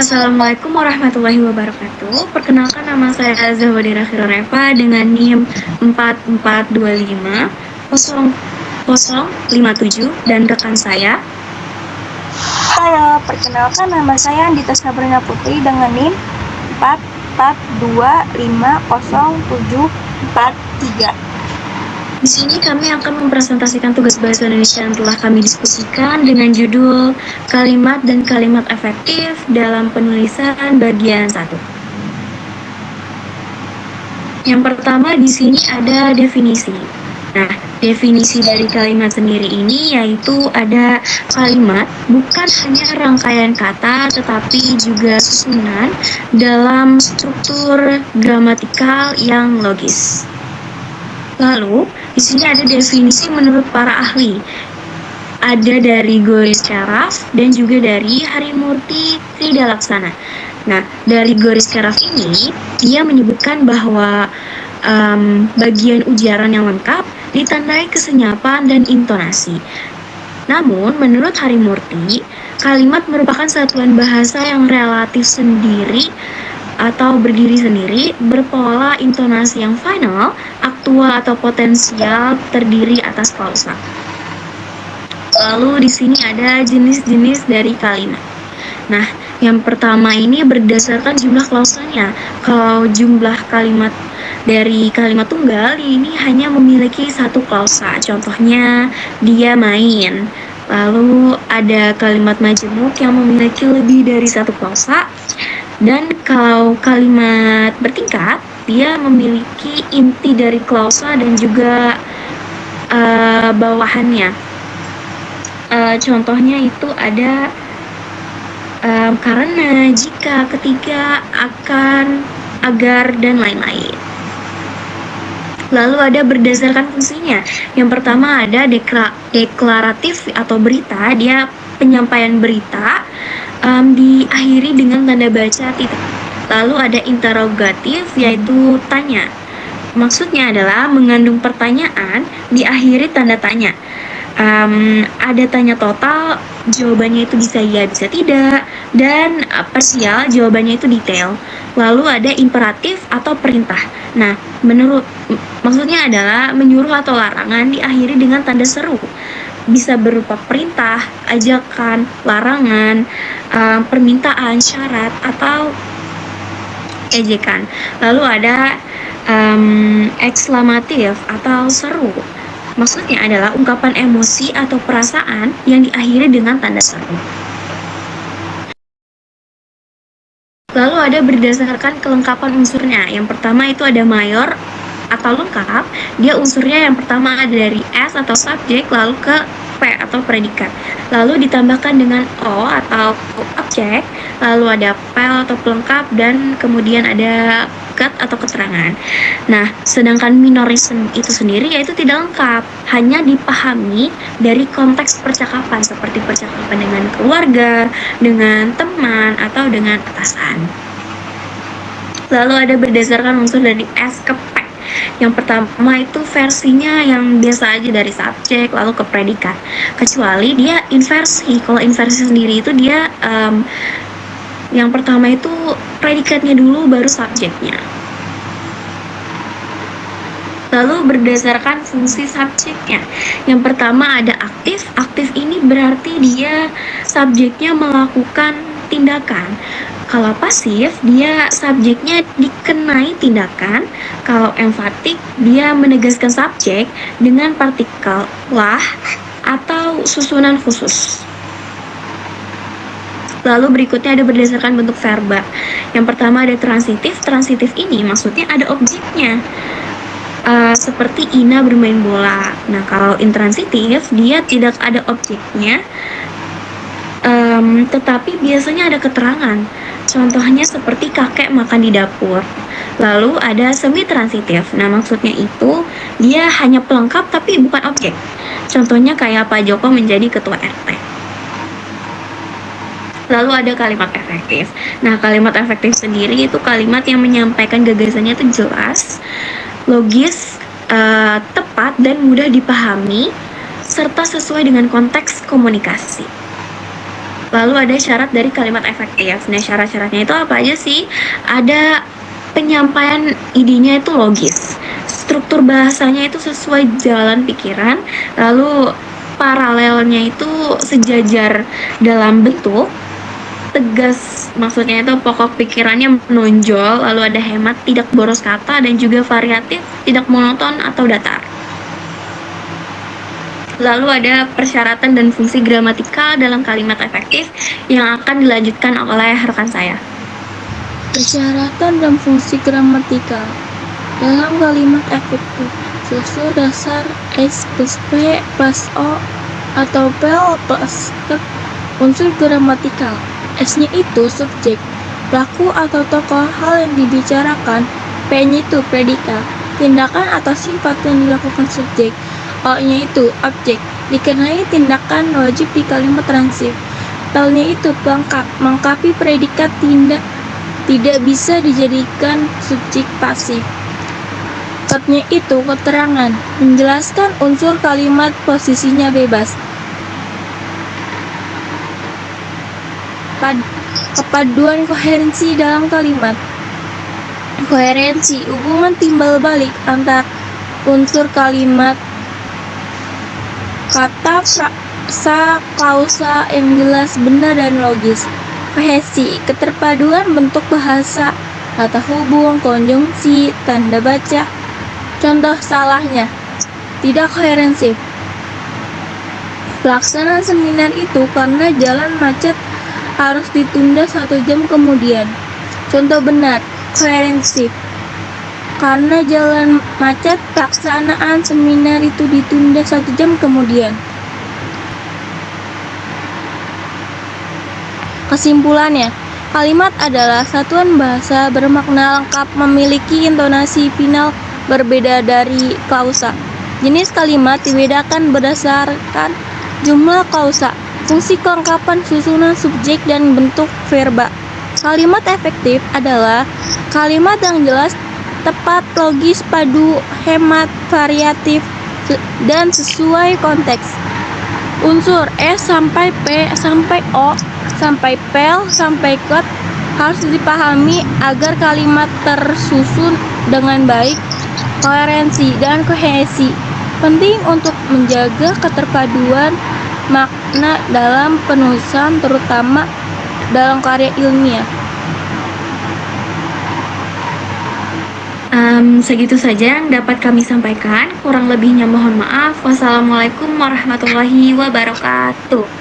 Assalamualaikum warahmatullahi wabarakatuh. Perkenalkan, nama saya Zahwadira Khiroreva dengan NIM 44250057 dan rekan saya. Halo, perkenalkan nama saya Andita Sabrina Putri dengan NIM 44250743. Di sini kami akan mempresentasikan tugas bahasa Indonesia yang telah kami diskusikan dengan judul Kalimat dan Kalimat Efektif dalam Penulisan bagian 1. Yang pertama di sini ada definisi. Nah, definisi dari kalimat sendiri ini yaitu ada kalimat bukan hanya rangkaian kata tetapi juga susunan dalam struktur gramatikal yang logis. Lalu, di sini ada definisi menurut para ahli. Ada dari Goris Karaf dan juga dari Harimurti Tridalaksana. Nah, dari Goris Karaf ini, dia menyebutkan bahwa bagian ujaran yang lengkap ditandai kesenyapan dan intonasi. Namun, menurut Harimurti, kalimat merupakan satuan bahasa yang relatif sendiri atau berdiri sendiri, berpola intonasi yang final, aktual atau potensial, terdiri atas klausa. Lalu di sini ada jenis-jenis dari kalimat. Nah, yang pertama ini berdasarkan jumlah klausanya. Kalau jumlah kalimat dari kalimat tunggal ini hanya memiliki satu klausa. Contohnya, dia main. Lalu ada kalimat majemuk yang memiliki lebih dari satu klausa. Dan kalau kalimat bertingkat, dia memiliki inti dari klausa dan juga bawahannya. Contohnya itu ada karena, jika, ketika, akan, agar, dan lain-lain. Lalu ada berdasarkan fungsinya. Yang pertama ada deklaratif atau berita. Dia penyampaian berita diakhiri dengan tanda baca titik. Lalu ada interrogatif, yaitu tanya. Maksudnya adalah mengandung pertanyaan diakhiri tanda tanya. Ada tanya total, jawabannya itu bisa iya bisa tidak, dan parsial, jawabannya itu detail. Lalu ada imperatif atau perintah. Nah, maksudnya adalah menyuruh atau larangan diakhiri dengan tanda seru. Bisa berupa perintah, ajakan, larangan, permintaan, syarat, atau ejekan. Lalu ada ekslamatif atau seru. Maksudnya adalah ungkapan emosi atau perasaan yang diakhiri dengan tanda seru. Lalu ada berdasarkan kelengkapan unsurnya. Yang pertama itu ada mayor atau lengkap. Dia unsurnya yang pertama ada dari S atau subjek, lalu ke P atau predikat. Lalu ditambahkan dengan O atau objek, lalu ada pel atau pelengkap, dan kemudian ada ket atau keterangan. Nah, sedangkan minorism itu sendiri yaitu tidak lengkap, hanya dipahami dari konteks percakapan seperti percakapan dengan keluarga, dengan teman, atau dengan atasan. Lalu ada berdasarkan unsur dari S ke P. Yang pertama itu versinya yang biasa aja dari subjek lalu ke predikat, kecuali dia inversi. Kalau inversi sendiri itu dia yang pertama itu predikatnya dulu baru subjeknya. Lalu berdasarkan fungsi subjeknya, yang pertama ada aktif. Aktif ini berarti dia subjeknya melakukan tindakan. Kalau pasif, dia subjeknya dikenai tindakan. Kalau emfatik, dia menegaskan subjek dengan partikel lah atau susunan khusus. Lalu berikutnya ada berdasarkan bentuk verba. Yang pertama ada transitif. Transitif ini maksudnya ada objeknya. Seperti Ina bermain bola. Nah, kalau intransitif, dia tidak ada objeknya, tetapi biasanya ada keterangan. Contohnya seperti kakek makan di dapur. Lalu ada semi-transitif. Nah, maksudnya itu dia hanya pelengkap tapi bukan objek. Contohnya kayak Pak Joko menjadi ketua RT. Lalu ada kalimat efektif. Nah, kalimat efektif sendiri itu kalimat yang menyampaikan gagasannya itu jelas, logis, tepat, dan mudah dipahami, serta sesuai dengan konteks komunikasi. Lalu ada syarat dari kalimat efektif. Nah, syarat-syaratnya itu apa aja sih? Ada penyampaian idenya itu logis, struktur bahasanya itu sesuai jalan pikiran, lalu paralelnya itu sejajar dalam bentuk, tegas maksudnya itu pokok pikirannya menonjol, lalu ada hemat, tidak boros kata, dan juga variatif, tidak monoton atau datar. Lalu ada persyaratan dan fungsi gramatikal dalam kalimat efektif yang akan dilanjutkan oleh rekan saya. Persyaratan dan fungsi gramatikal dalam kalimat efektif susul dasar S plus P plus O atau PL plus K. Unsur gramatikal S-nya itu subjek, pelaku atau tokoh hal yang dibicarakan. P-nya itu predikat, tindakan atau sifat yang dilakukan subjek. O-nya itu objek, dikenai tindakan wajib di kalimat transif. L-nya itu pelengkap, melengkapi predikat tidak bisa dijadikan subjek pasif. T-nya itu keterangan, menjelaskan unsur kalimat posisinya bebas. Kepaduan koherensi dalam kalimat. Koherensi, hubungan timbal balik antar unsur kalimat, kata, frasa, klausa yang jelas, benar, dan logis. Kohesi, keterpaduan bentuk bahasa, kata hubung, konjungsi, tanda baca. Contoh salahnya, tidak koherensif. Pelaksanaan seminar itu karena jalan macet harus ditunda 1 jam kemudian. Contoh benar, koherensif. Karena jalan macet, pelaksanaan seminar itu ditunda 1 jam kemudian. Kesimpulannya, kalimat adalah satuan bahasa bermakna lengkap, memiliki intonasi final berbeda dari klausa. Jenis kalimat dibedakan berdasarkan jumlah klausa, fungsi kelengkapan susunan subjek, dan bentuk verba. Kalimat efektif adalah kalimat yang jelas, tepat, logis, padu, hemat, variatif, dan sesuai konteks. Unsur S sampai P sampai O sampai PL sampai K harus dipahami agar kalimat tersusun dengan baik, koherensi, dan kohesi. Penting untuk menjaga keterpaduan makna dalam penulisan, terutama dalam karya ilmiah. Segitu saja yang dapat kami sampaikan. Kurang lebihnya mohon maaf. Wassalamualaikum warahmatullahi wabarakatuh.